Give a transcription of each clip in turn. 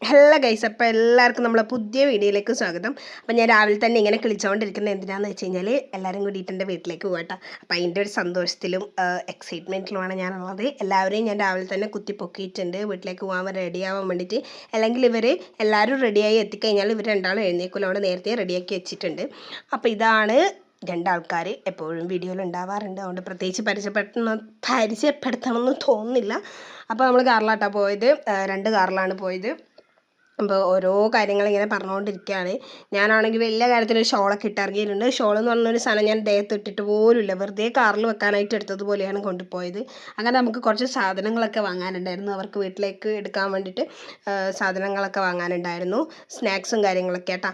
Hello guys, അപ്പോൾ എല്ലാവർക്കും നമ്മളെ പുതിയ വീഡിയോയിലേക്ക് സ്വാഗതം. അപ്പോൾ ഞാൻ രാവിലെ തന്നെ ഇങ്ങനെ കളിച്ചുകൊണ്ടിരിക്കുന്നത് എന്തിനാണെന്ന് വെച്ച് കഴിഞ്ഞാൽ എല്ലാവരും കൂടിയിട്ട് എൻ്റെ വീട്ടിലേക്ക് പോകട്ടോ. അപ്പോൾ അതിൻ്റെ ഒരു സന്തോഷത്തിലും എക്സൈറ്റ്മെൻറ്റിലുമാണ് ഞാനുള്ളത്. എല്ലാവരെയും ഞാൻ രാവിലെ തന്നെ കുത്തിപ്പൊക്കിയിട്ടുണ്ട് വീട്ടിലേക്ക് പോകാൻ റെഡി ആവാൻ വേണ്ടിയിട്ട്. അല്ലെങ്കിൽ ഇവർ എല്ലാവരും റെഡിയായി എത്തിക്കഴിഞ്ഞാൽ ഇവർ രണ്ടാളും എഴുന്നേൽക്കില്ല, അവിടെ നേരത്തെ റെഡിയാക്കി വെച്ചിട്ടുണ്ട്. അപ്പോൾ ഇതാണ് രണ്ടാൾക്കാർ എപ്പോഴും വീഡിയോയിൽ ഉണ്ടാവാറുണ്ട്. അതുകൊണ്ട് പ്രത്യേകിച്ച് പരിചയപ്പെടുത്തണമെന്ന് തോന്നുന്നില്ല. അപ്പോൾ നമ്മൾ കാറിലാട്ടോ പോയത്, 2 കാറിലാണ് പോയത്. അപ്പോൾ ഓരോ കാര്യങ്ങളിങ്ങനെ പറഞ്ഞുകൊണ്ടിരിക്കുകയാണ്. ഞാനാണെങ്കിൽ വലിയ കാര്യത്തിലൊരു ഷോളൊക്കെ ഇട്ടിറങ്ങിയിട്ടുണ്ട്. ഷോൾ എന്ന് പറഞ്ഞൊരു സാധനം ഞാൻ ദേഹത്ത് ഇട്ടിട്ട് പോലുമില്ല, വെറുതെ കാറിൽ വെക്കാനായിട്ട് എടുത്തതുപോലെയാണ് കൊണ്ടുപോയത്. അങ്ങനെ നമുക്ക് കുറച്ച് സാധനങ്ങളൊക്കെ വാങ്ങാനുണ്ടായിരുന്നു, അവർക്ക് വീട്ടിലേക്ക് എടുക്കാൻ വേണ്ടിയിട്ട് സാധനങ്ങളൊക്കെ വാങ്ങാനുണ്ടായിരുന്നു, സ്നാക്സും കാര്യങ്ങളൊക്കെ കേട്ടോ.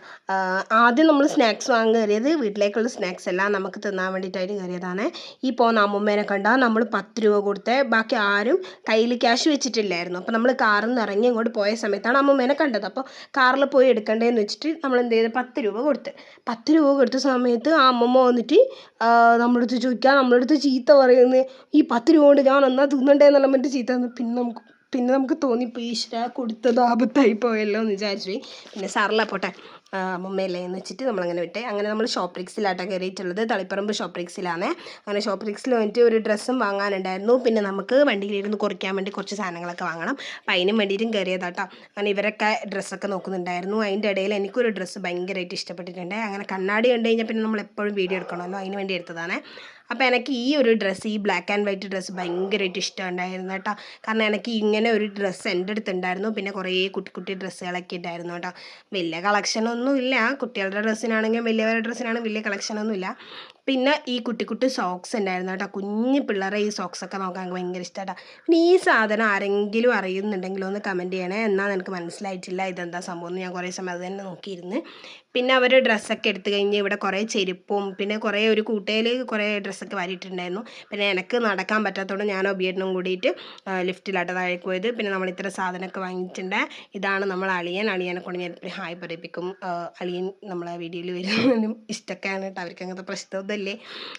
ആദ്യം നമ്മൾ സ്നാക്സ് വാങ്ങി കയറിയത് വീട്ടിലേക്കുള്ള സ്നാക്സ് എല്ലാം നമുക്ക് തിന്നാൻ വേണ്ടിയിട്ടായിട്ട് കയറിയതാണ്. ഈ പോകുന്ന അമ്മൂമ്മേനെ കണ്ടാൽ നമ്മൾ 10 രൂപ കൊടുത്തേ, ബാക്കി ആരും കയ്യിൽ ക്യാഷ് വെച്ചിട്ടില്ലായിരുന്നു. അപ്പോൾ നമ്മൾ കാറിൽ നിന്ന് ഇറങ്ങി അങ്ങോട്ട് പോയ സമയത്താണ് അമ്മൂമ്മേനെ കണ്ടത്. അപ്പോൾ കാറിൽ പോയി എടുക്കണ്ടേന്ന് വെച്ചിട്ട് നമ്മൾ എന്ത് ചെയ്ത് 10 രൂപ കൊടുത്ത്. 10 രൂപ കൊടുത്ത സമയത്ത് ആ അമ്മമ്മ വന്നിട്ട് നമ്മളടുത്ത് ചോദിക്കുക, നമ്മളടുത്ത് ചീത്ത പറയുന്നത്, ഈ 10 രൂപ കൊണ്ട് ഞാൻ എന്നാ തിന്നണ്ടേ എന്നുള്ള മറ്റു ചീത്ത തന്നു. പിന്നെ നമുക്ക് തോന്നിപ്പോയി, ഈശ്വരാ കൊടുത്തത് ആപത്തായി പോയല്ലോ എന്ന് വിചാരിച്ചു. പിന്നെ സാറില്ല പോട്ടെ, അമ്മമ്മയല്ലേ എന്ന് വെച്ചിട്ട് നമ്മളങ്ങനെ വിട്ടേ. അങ്ങനെ നമ്മൾ ഷോപ്രിക്സിലാട്ടോ കയറിയിട്ടുള്ളത്, തളിപ്പറമ്പ് ഷോപ്രിക്സിലാണ്. അങ്ങനെ ഷോപ്രിക്സിൽ വന്നിട്ട് ഒരു ഡ്രസ്സും വാങ്ങാനുണ്ടായിരുന്നു, പിന്നെ നമുക്ക് വണ്ടിയിലിരുന്ന് കുറയ്ക്കാൻ വേണ്ടി കുറച്ച് സാധനങ്ങളൊക്കെ വാങ്ങണം. അപ്പം അതിനും വേണ്ടിയിട്ടും കയറിയതാട്ടോ. അങ്ങനെ ഇവരൊക്കെ ഡ്രസ്സൊക്കെ നോക്കുന്നുണ്ടായിരുന്നു. അതിൻ്റെ ഇടയിൽ എനിക്കൊരു ഡ്രസ്സ് ഭയങ്കരമായിട്ട് ഇഷ്ടപ്പെട്ടിട്ടുണ്ട്. അങ്ങനെ കണ്ണാടി കണ്ടു കഴിഞ്ഞാൽ പിന്നെ നമ്മൾ എപ്പോഴും വീഡിയോ എടുക്കണമല്ലോ, അതിന് വേണ്ടി എടുത്തതാണ്. അപ്പോൾ എനിക്ക് ഈ ഒരു ഡ്രസ്സ്, ഈ ബ്ലാക്ക് ആൻഡ് വൈറ്റ് ഡ്രസ്സ് ഭയങ്കരമായിട്ട് ഇഷ്ടമുണ്ടായിരുന്നു കേട്ടോ. കാരണം എനിക്ക് ഇങ്ങനെ ഒരു ഡ്രസ്സ് എൻ്റെ അടുത്തുണ്ടായിരുന്നു. പിന്നെ കുറേ കുട്ടി കുട്ടി ഡ്രസ്സുകളൊക്കെ ഉണ്ടായിരുന്നു കേട്ടോ. വലിയ കളക്ഷനൊന്നും ഇല്ല, കുട്ടികളുടെ ഡ്രസ്സിനാണെങ്കിൽ വലിയവരുടെ ഡ്രസ്സിനാണെങ്കിൽ വലിയ കളക്ഷനൊന്നും ഇല്ല. പിന്നെ ഈ കുട്ടി കുട്ടി സോക്സ് ഉണ്ടായിരുന്നു കേട്ടോ. കുഞ്ഞു പിള്ളേരെ ഈ സോക്സൊക്കെ നോക്കാൻ ഭയങ്കര ഇഷ്ടമാണ്. പിന്നെ ഈ സാധനം ആരെങ്കിലും അറിയുന്നുണ്ടെങ്കിലോ ഒന്ന് കമൻറ്റ് ചെയ്യണേ. എന്നാൽ എനിക്ക് മനസ്സിലായിട്ടില്ല ഇതെന്താ സംഭവം എന്ന്. ഞാൻ കുറേ സമയം അത് തന്നെ നോക്കിയിരുന്നു. പിന്നെ അവർ ഡ്രസ്സൊക്കെ എടുത്തു കഴിഞ്ഞ് ഇവിടെ കുറേ ചെരുപ്പും പിന്നെ കുറേ ഒരു കൂട്ടയിൽ കുറേ ഡ്രസ്സൊക്കെ വാരിയിട്ടുണ്ടായിരുന്നു. പിന്നെ എനിക്ക് നടക്കാൻ പറ്റാത്തതുകൊണ്ട് ഞാൻ ഒബിയേട്ടനും കൂടിയിട്ട് ലിഫ്റ്റിലാട്ടോ താഴേക്ക് പോയത്. പിന്നെ നമ്മൾ ഇത്ര സാധനമൊക്കെ വാങ്ങിയിട്ടുണ്ട്. ഇതാണ് നമ്മൾ അളിയനെ കൊണ്ട് ഞാൻ ഹായ് പറയിപ്പിക്കും. അളിയൻ നമ്മളെ വീഡിയോയിൽ വരുന്നതിനും ഇഷ്ടമൊക്കെയാണ് കേട്ടോ. അവർക്ക് അങ്ങനത്തെ പ്രശ്നമൊന്നുമില്ലേ,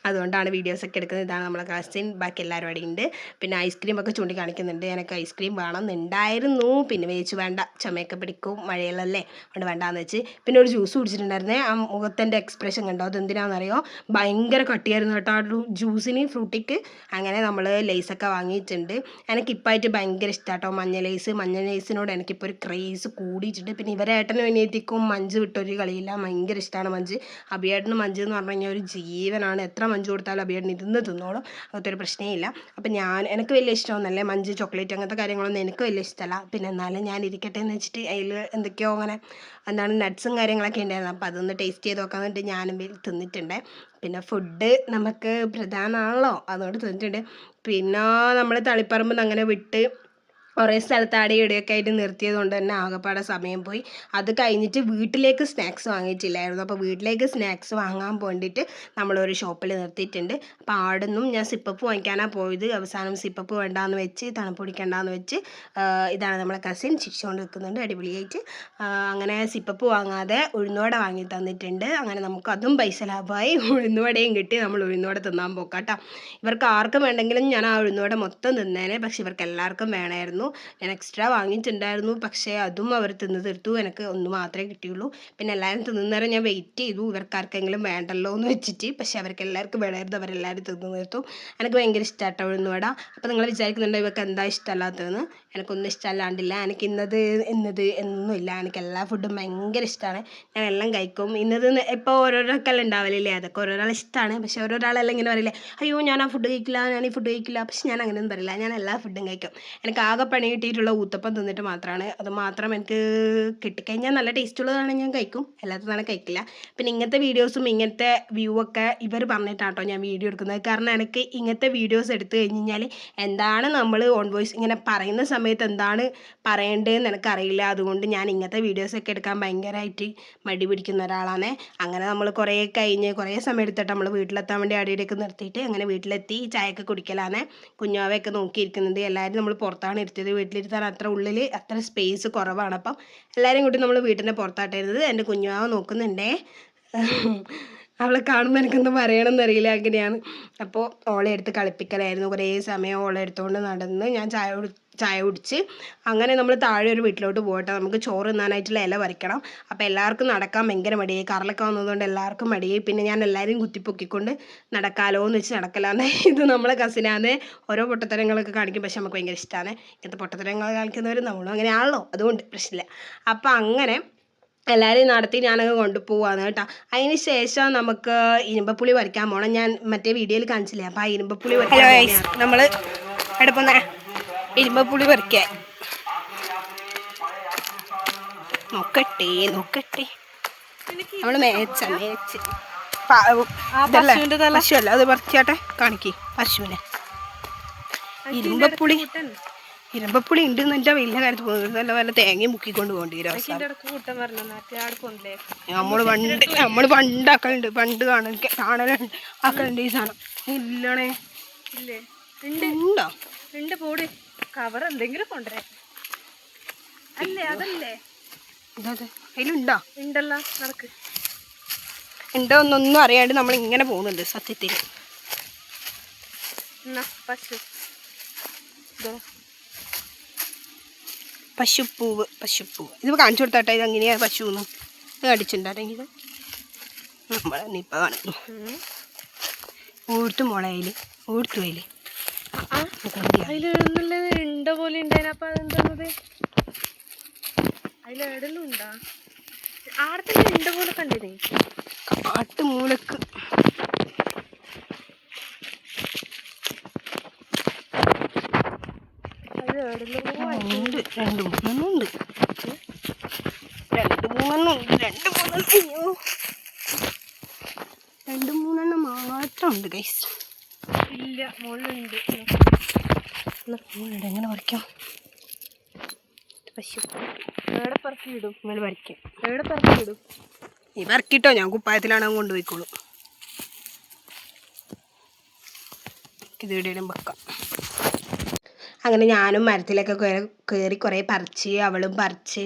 അതുകൊണ്ടാണ് വീഡിയോസൊക്കെ എടുക്കുന്നത്. ഇതാണ് നമ്മളെ കസിൻ, ബാക്കി എല്ലാവരും അവിടെ ഉണ്ട്. പിന്നെ ഐസ്ക്രീമൊക്കെ ചൂണ്ടിക്കാണിക്കുന്നുണ്ട്. എനിക്ക് ഐസ്ക്രീം വേണമെന്നുണ്ടായിരുന്നു, പിന്നെ വേച്ച് വേണ്ട, ചുമയൊക്കെ പിടിക്കും മഴയിലല്ലേ, അതുകൊണ്ട് വേണ്ടാന്ന് വെച്ച്. പിന്നെ ഒരു ജ്യൂസ് കുടിച്ചിട്ടുണ്ടായിരുന്നേ. ആ മുഖത്തിൻ്റെ എക്സ്പ്രഷൻ കണ്ടോ, അതെന്തിനാണെന്നറിയോ, ഭയങ്കര കട്ടിയായിരുന്നു കേട്ടോ ആ ജ്യൂസിന്, ഫ്രൂട്ടിക്ക്. അങ്ങനെ നമ്മൾ ലേസൊക്കെ വാങ്ങിയിട്ടുണ്ട്. എനിക്കിപ്പായിട്ട് ഭയങ്കര ഇഷ്ടമാട്ടോ മഞ്ഞ ലേസിനോട് എനിക്കിപ്പോൾ ഒരു ക്രേസ് കൂടിയിട്ടുണ്ട്. പിന്നെ ഇവരെ ഏട്ടനും അനിയത്തിക്കും മഞ്ച് വിട്ടൊരു കളിയില്ല, ഭയങ്കര ഇഷ്ടമാണ് മഞ്ച്. അഭിയേട്ടന് മഞ്ച് എന്ന് പറഞ്ഞു കഴിഞ്ഞാൽ ഒരു ജീവനാണ്. എത്ര മഞ്ച് കൊടുത്താലും അഭിയേട്ടൻ ഇരുന്ന് തിന്നോളും, അങ്ങനത്തെ ഒരു പ്രശ്നമില്ല. അപ്പം എനിക്ക് വലിയ ഇഷ്ടമൊന്നുമല്ലേ മഞ്ച്, ചോക്ലേറ്റ് അങ്ങനത്തെ കാര്യങ്ങളൊന്നും എനിക്ക് വലിയ ഇഷ്ടമല്ല. പിന്നെ എന്നാലും ഞാൻ ഇരിക്കട്ടെ എന്ന് വെച്ചിട്ട് അതിൽ എന്തൊക്കെയോ അങ്ങനെ നട്ട്സും കാര്യങ്ങളൊക്കെ ഉണ്ടായിരുന്നു. അപ്പോൾ അതൊന്ന് ടേസ്റ്റ് ചെയ്ത് നോക്കാൻ വേണ്ടി ഞാനും തിന്നിട്ടുണ്ട്. പിന്നെ ഫുഡ് നമുക്ക് പ്രധാനമാണല്ലോ, അതുകൊണ്ട് തിന്നിട്ടുണ്ട്. പിന്നെ നമ്മൾ തളിപ്പറമ്പ് നിന്ന് അങ്ങനെ വിട്ട് കുറേ സ്ഥലത്ത് ആടെ ഇവിടെയൊക്കെ ആയിട്ട് നിർത്തിയത് കൊണ്ട് തന്നെ ആകെപ്പാടെ സമയം പോയി. അത് കഴിഞ്ഞിട്ട് വീട്ടിലേക്ക് സ്നാക്സ് വാങ്ങിയിട്ടില്ലായിരുന്നു. അപ്പോൾ വീട്ടിലേക്ക് സ്നാക്സ് വാങ്ങാൻ വേണ്ടിയിട്ട് നമ്മളൊരു ഷോപ്പിൽ നിർത്തിയിട്ടുണ്ട്. അപ്പോൾ അവിടെ നിന്നും ഞാൻ സിപ്പപ്പ് വാങ്ങിക്കാനാണ് പോയത്. അവസാനം സിപ്പപ്പ് വേണ്ടാന്ന് വെച്ച്, തണുപ്പ് പിടിക്കണ്ടെന്ന് വെച്ച് ഇതാണ് നമ്മളെ കസിൻ ചിരിച്ചുകൊണ്ട് നിൽക്കുന്നുണ്ട് അടിപൊളിയായിട്ട്. അങ്ങനെ സിപ്പപ്പ് വാങ്ങാതെ ഉഴുന്നുവട വാങ്ങി തന്നിട്ടുണ്ട്. അങ്ങനെ നമുക്കതും പൈസ ലാഭമായി, ഉഴുന്നുവടയും കിട്ടി. നമ്മൾ ഉഴുന്നുവട തിന്നാൻ പോക്കാട്ടോ. ഇവർക്ക് ആർക്കും വേണ്ടെങ്കിലും ഞാൻ ആ ഉഴുന്നുവട മൊത്തം തിന്നേനെ, പക്ഷെ ഇവർക്ക് എല്ലാവർക്കും വേണമായിരുന്നു. ഞാൻ എക്സ്ട്രാ വാങ്ങിയിട്ടുണ്ടായിരുന്നു, പക്ഷേ അതും അവർ തിന്ന് തീർത്തു. എനിക്ക് ഒന്ന് മാത്രമേ കിട്ടിയുള്ളൂ. പിന്നെ എല്ലാവരും തിന്നുന്നേരം ഞാൻ വെയിറ്റ് ചെയ്തു, ഇവർക്കാർക്കെങ്കിലും വേണ്ടല്ലോ എന്ന് വെച്ചിട്ട്. പക്ഷേ അവർക്ക് എല്ലാവർക്കും വേണമായിരുന്നു, അവരെല്ലാവരും തിന്നു തീർത്തു. എനിക്ക് ഭയങ്കര ഇഷ്ടമാട്ടോ ഉഴുന്നുവട. അപ്പോൾ നിങ്ങൾ വിചാരിക്കുന്നുണ്ടോ ഇവർക്ക് എന്താ ഇഷ്ടമല്ലാത്തതെന്ന്? എനിക്കൊന്നും ഇഷ്ടമല്ലാണ്ടില്ല. എനിക്ക് ഇന്നത് എന്നൊന്നുമില്ല, എനിക്ക് എല്ലാ ഫുഡും ഭയങ്കര ഇഷ്ടമാണ്. ഞാൻ എല്ലാം കഴിക്കും. ഇപ്പോൾ ഓരോരാൾക്കെല്ലാം ഉണ്ടാവലില്ലേ, അതൊക്കെ ഓരോരാൾ ഇഷ്ടമാണ്. പക്ഷേ ഓരോരാളെല്ലാം ഇങ്ങനെ പറയില്ലേ, അയ്യോ ഞാൻ ആ ഫുഡ് കഴിക്കില്ല, ഞാൻ ഈ ഫുഡ് കഴിക്കില്ല. പക്ഷെ ഞാൻ അങ്ങനെയൊന്നും പറയില്ല, ഞാൻ എല്ലാ ഫുഡും കഴിക്കും. എനിക്ക് ആകെ പണി കിട്ടിയിട്ടുള്ള ഊത്തപ്പം തിന്നിട്ട് മാത്രമാണ്. അത് മാത്രം എനിക്ക് കിട്ടിക്കഴിഞ്ഞാൽ നല്ല ടേസ്റ്റുള്ളതാണെങ്കിൽ ഞാൻ കഴിക്കും, അല്ലാത്തതാണ് കഴിക്കില്ല. പിന്നെ ഇങ്ങനത്തെ വീഡിയോസും ഇങ്ങനത്തെ വ്യൂ ഒക്കെ ഇവർ പറഞ്ഞിട്ടാട്ടോ ഞാൻ വീഡിയോ എടുക്കുന്നത്. കാരണം എനിക്ക് ഇങ്ങനത്തെ വീഡിയോസ് എടുത്തു കഴിഞ്ഞാൽ എന്താണ് നമ്മൾ ഓൺ വോയിസ് ഇങ്ങനെ പറയുന്ന സമയത്ത് എന്താണ് പറയേണ്ടതെന്ന് എനിക്കറിയില്ല. അതുകൊണ്ട് ഞാൻ ഇങ്ങനത്തെ വീഡിയോസൊക്കെ എടുക്കാൻ ഭയങ്കരമായിട്ട് മടി പിടിക്കുന്ന ഒരാളാണ്. അങ്ങനെ നമ്മൾ കുറേ സമയം എടുത്തിട്ട് നമ്മൾ വീട്ടിലെത്താൻ വേണ്ടി അടിയിലേക്ക് നിർത്തിയിട്ട് അങ്ങനെ വീട്ടിലെത്തി ചായയൊക്കെ കുടിക്കലാണ്. കുഞ്ഞാവയൊക്കെ നോക്കിയിരിക്കുന്നുണ്ട്. എല്ലാവരും നമ്മൾ പുറത്താണ് ഇരുത്തിയത്, വീട്ടിലിരുത്താൻ അത്ര സ്പേസ് കുറവാണ്. അപ്പം എല്ലാവരും കൂടി നമ്മൾ വീട്ടിൻ്റെ പുറത്താട്ടായിരുന്നത്. എൻ്റെ കുഞ്ഞാവ നോക്കുന്നുണ്ടേ. അവളെ കാണുമ്പോൾ എനിക്കൊന്നും പറയണമെന്നറിയില്ല, അങ്ങനെയാണ്. അപ്പോൾ ഓളെ എടുത്ത് കളിപ്പിക്കലായിരുന്നു. കുറേ സമയം ഓളെ എടുത്തുകൊണ്ട് നടന്ന് ഞാൻ ചായ കുടിച്ച് അങ്ങനെ നമ്മൾ താഴെ ഒരു വീട്ടിലോട്ട് പോകട്ടെ. നമുക്ക് ചോറ് തിന്നാനായിട്ടുള്ള ഇല പറിക്കണം. അപ്പോൾ എല്ലാവർക്കും നടക്കാൻ ഭയങ്കര മടിയായി. കറലൊക്കെ വന്നതുകൊണ്ട് എല്ലാവർക്കും മടിയായി. പിന്നെ ഞാൻ എല്ലാവരെയും കുത്തിപ്പൊക്കിക്കൊണ്ട് നടക്കാലോ എന്ന് വെച്ച് നടക്കലാന്ന്. ഇത് നമ്മളെ കസിനാന്ന് ഓരോ പൊട്ടത്തരങ്ങളൊക്കെ കാണിക്കും. പക്ഷെ നമുക്ക് ഭയങ്കര ഇഷ്ടമാണ് ഇങ്ങനത്തെ പൊട്ടത്തരങ്ങൾ കാണിക്കുന്നവർ. നമ്മളും അങ്ങനെയാണല്ലോ, അതുകൊണ്ട് പ്രശ്നമില്ല. അപ്പം അങ്ങനെ എല്ലാവരെയും നടത്തി ഞാനങ്ങ് കൊണ്ടുപോവാന്ന് കേട്ടോ. അതിന് ശേഷം നമുക്ക് ഇരുമ്പപ്പുളി പറിക്കാൻ പോകണം. ഞാൻ മറ്റേ വീഡിയോയിൽ കാണിച്ചില്ലേ, അപ്പോൾ ആ ഇരുമ്പപ്പുളി നമ്മൾ എടുക്കുന്ന ഇരുമ്പപ്പുളി പറിക്കാൻ നോക്കട്ടെ. നമ്മൾ മേച്ച് പശുവല്ല, അത് പറിച്ചാട്ടെ കാണിക്കേ പശുവിനെ. ഇരുമ്പപ്പുളി ഉണ്ടെന്ന് വെച്ചാൽ വലിയ കാര്യത്തിൽ പോകുന്നത്. നല്ല വല്ല തേങ്ങയും മുക്കിക്കൊണ്ട് പോകേണ്ടി വരും. നമ്മൾ പണ്ടാക്കലുണ്ട്, പണ്ട് കാണലുണ്ട് ആക്കലുണ്ട് ഈ സാധനം. ഇല്ലണേ ഉണ്ടോ? ഉണ്ട് പോടി. കവർ എന്തെങ്കിലും കൊണ്ടുവരാം അല്ലേ? അതല്ലേ അതിലുണ്ടോ? ഉണ്ടല്ലോ, നടക്ക്. ഉണ്ടോ എന്നൊന്നും അറിയാണ്ട് നമ്മൾ ഇങ്ങനെ പോകുന്നുണ്ട് സത്യത്തിൽ. പശുപ്പൂവ് ഇത് കാണിച്ചു കൊടുത്താട്ടെ. ഇത് എങ്ങനെയാ പശുന്ന് ഇത് കടിച്ചിട്ടുണ്ടാരെങ്കിൽ നമ്മളെന്നിപ്പോൾ കാണുന്നു. ഓടുത്തു മുളയിൽ ഓടുത്തു അതിൽ ഉണ്ട പോലെ ഉണ്ടായിരുന്നു. അതെന്താണത്? അതിലെവിടെല്ലാം ഉണ്ടാ? ആടത്തന്നെ ഉണ്ട പോലെ കണ്ടിരുന്നേ. കാട്ടുമൂലക്ക് രണ്ട് മൂന്നെണ്ണം മാത്രം ഉണ്ട് ഗൈസ്. ഇല്ല, മുകളിലുണ്ട്. എങ്ങനെ പറിക്കാം? പശു എവിടെ പറക്കിയിടും? ഇങ്ങനെ പറിക്കാം. എവിടെ പറക്കിയിടും? നീ പറക്കിട്ടോ, ഞാൻ കുപ്പായത്തിലാണ് കൊണ്ടുപോയിക്കോളൂ. ഇത് എവിടെയും വെക്കാം. അങ്ങനെ ഞാനും മരത്തിലൊക്കെ കയറി കുറേ പറിച്ച്, അവളും പറിച്ച്.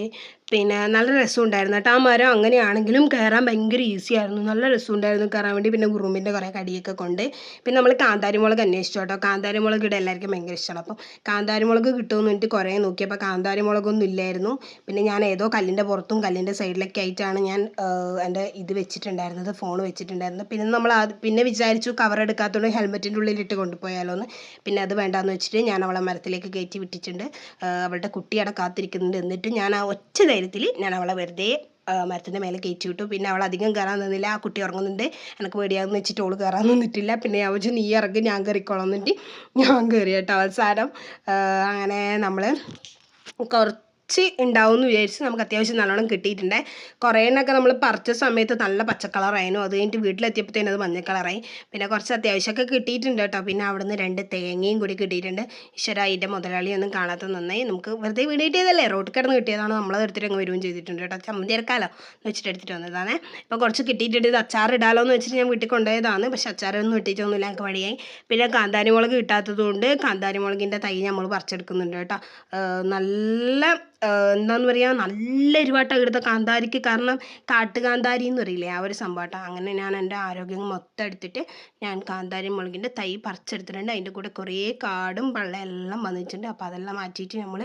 പിന്നെ നല്ല രസമുണ്ടായിരുന്നു കേട്ടോ. ആ മരം അങ്ങനെയാണെങ്കിലും കയറാൻ ഭയങ്കര ഈസി ആയിരുന്നു. നല്ല രസമുണ്ടായിരുന്നു കയറാൻ വേണ്ടി. പിന്നെ ഉറുമ്പിൻ്റെ കുറേ കടിയൊക്കെ കൊണ്ട്. പിന്നെ നമ്മൾ കാന്താരിമുളക് അന്വേഷിച്ചു കേട്ടോ. കാന്താരിമുളക് ഇവിടെ എല്ലാവർക്കും ഭയങ്കര ഇഷ്ടമാണ്. അപ്പം കാന്താരിമുളക് കിട്ടുമെന്ന് വേണ്ടിയിട്ട് കുറേ നോക്കിയപ്പോൾ കാന്താരിമുളകൊന്നും ഇല്ലായിരുന്നു. പിന്നെ ഞാൻ ഏതോ കല്ലിൻ്റെ പുറത്തും കല്ലിൻ്റെ സൈഡിലൊക്കെ ആയിട്ടാണ് ഞാൻ എൻ്റെ ഇത് വെച്ചിട്ടുണ്ടായിരുന്നത്, ഫോൺ വെച്ചിട്ടുണ്ടായിരുന്നത്. പിന്നെ നമ്മൾ പിന്നെ വിചാരിച്ചു കവർ എടുക്കാത്തതുകൊണ്ട് ഹെൽമെറ്റിൻ്റെ ഉള്ളിലിട്ട് കൊണ്ടുപോയാലോ എന്ന്. പിന്നെ അത് വേണ്ടാന്ന് വെച്ചിട്ട് ഞാൻ അവളെ മരത്തിലേക്ക് കയറ്റി വിട്ടിട്ടുണ്ട്. അവളുടെ കുട്ടി അവിടെ കാത്തിരിക്കുന്നുണ്ട്. എന്നിട്ട് ഞാൻ ആ ഒറ്റ ധൈര്യത്തിൽ ഞാൻ അവളെ വെറുതെ മരത്തിൻ്റെ മേലെ കയറ്റി വിട്ടു. പിന്നെ അവൾ അധികം കയറാൻ നിന്നില്ല. ആ കുട്ടി ഉറങ്ങുന്നുണ്ട്, എനിക്ക് പേടിയാണെന്ന് വെച്ചിട്ട് അവൾ കയറാൻ നിന്നിട്ടില്ല. പിന്നെ ഞാൻ വെച്ചു നീ ഇറങ്ങി, ഞാൻ കയറിക്കോളാം എന്നിട്ട് ഞാൻ കയറി കേട്ടോ. അവസാനം അങ്ങനെ നമ്മൾ ഉണ്ടാവും എന്ന് വിചാരിച്ച് നമുക്ക് അത്യാവശ്യം നല്ലോണം കിട്ടിയിട്ടുണ്ട്. കുറേ എണ്ണമൊക്കെ നമ്മൾ പറിച്ച സമയത്ത് നല്ല പച്ചക്കളറായിരുന്നു. അത് കഴിഞ്ഞിട്ട് വീട്ടിലെത്തിയപ്പോഴത്തേനും അത് മഞ്ഞ കളറായി. പിന്നെ കുറച്ച് അത്യാവശ്യമൊക്കെ കിട്ടിയിട്ടുണ്ട് കേട്ടോ. പിന്നെ അവിടുന്ന് 2 തേങ്ങയും കൂടി കിട്ടിയിട്ടുണ്ട്. ഈശ്വര, അതിൻ്റെ മുതലാളിയൊന്നും കാണാത്ത നന്നായി. നമുക്ക് വെറുതെ വീട് കിട്ടിയതല്ലേ, റോഡ് കിടന്ന് കിട്ടിയതാണ്. നമ്മളത് എടുത്തിട്ട് അങ്ങ് വരികയും ചെയ്തിട്ടുണ്ട് കേട്ടോ. ചമ്മന്തി ഇറക്കാമല്ലോ എന്ന് വെച്ചിട്ട് എടുത്തിട്ട് വന്നതാണ്. ഇപ്പോൾ കുറച്ച് കിട്ടിയിട്ടുണ്ട്. ഇത് അച്ചാർ ഇടാലോ എന്ന് വെച്ചിട്ട് ഞാൻ വീട്ടിൽ കൊണ്ടുപോയതാണ്. പക്ഷേ അച്ചാറൊന്നും ഇട്ടിട്ടൊന്നുമില്ല, എനിക്ക് മടിയായി. പിന്നെ കാന്താരിമുളക് കിട്ടാത്തത് കൊണ്ട് കാന്താരിമുളകിൻ്റെ തൈ നമ്മൾ പറിച്ചെടുക്കുന്നുണ്ട് കേട്ടോ. നല്ല എന്താണെന്ന് പറയുക, നല്ല എരിവാട്ടം ഇവിടുത്തെ കാന്താരിക്ക്. കാരണം കാട്ടുകാന്താരി എന്ന് പറയില്ലേ, ആ ഒരു സംഭവം. അങ്ങനെ ഞാൻ എൻ്റെ ആരോഗ്യം മൊത്തം എടുത്തിട്ട് ഞാൻ കാന്താരി മുളകിൻ്റെ തൈ പറിച്ചെടുത്തിട്ടുണ്ട്. അതിൻ്റെ കൂടെ കുറേ കാടും എല്ലാം വന്നിട്ടുണ്ട്. അപ്പോൾ അതെല്ലാം മാറ്റിയിട്ട് നമ്മൾ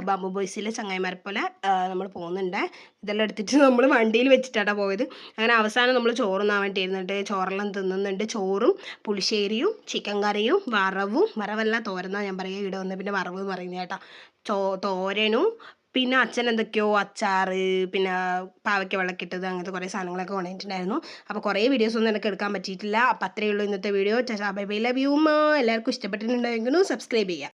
ബാംബു ബോയ്സിലെ ചങ്ങായിമാരെ പോലെ നമ്മൾ പോകുന്നുണ്ട്. ഇതെല്ലാം എടുത്തിട്ട് നമ്മൾ വണ്ടിയിൽ വെച്ചിട്ടാണ് പോയത്. അങ്ങനെ അവസാനം നമ്മൾ ചോറുന്നാൻ വേണ്ടി ഇരുന്നിട്ട് ചോറെല്ലാം തിന്നുന്നുണ്ട്. ചോറും പുളിശ്ശേരിയും ചിക്കൻ കറിയും വറവല്ല തോരന്നാണ് ഞാൻ പറയുക. ഇവിടെ വന്ന് പിന്നെ വറവ് എന്ന് പറയുന്നത് കേട്ടോ. തോരനും പിന്നെ അച്ഛൻ എന്തൊക്കെയോ അച്ചാറ്, പിന്നെ പാവയ്ക്ക വെള്ളക്കിട്ടത്, അങ്ങനത്തെ കുറേ സാധനങ്ങളൊക്കെ കൊണ്ടുവന്നിട്ടുണ്ടായിരുന്നു. അപ്പോൾ കുറേ വീഡിയോസൊന്നും എനിക്ക് എടുക്കാൻ പറ്റിയിട്ടില്ല. അപ്പോൾ അത്രയേ ഉള്ളൂ ഇന്നത്തെ video. Bye bye, love you. എല്ലാവർക്കും ഇഷ്ടപ്പെട്ടിട്ടുണ്ടെങ്കിലും സബ്സ്ക്രൈബ് ചെയ്യുക.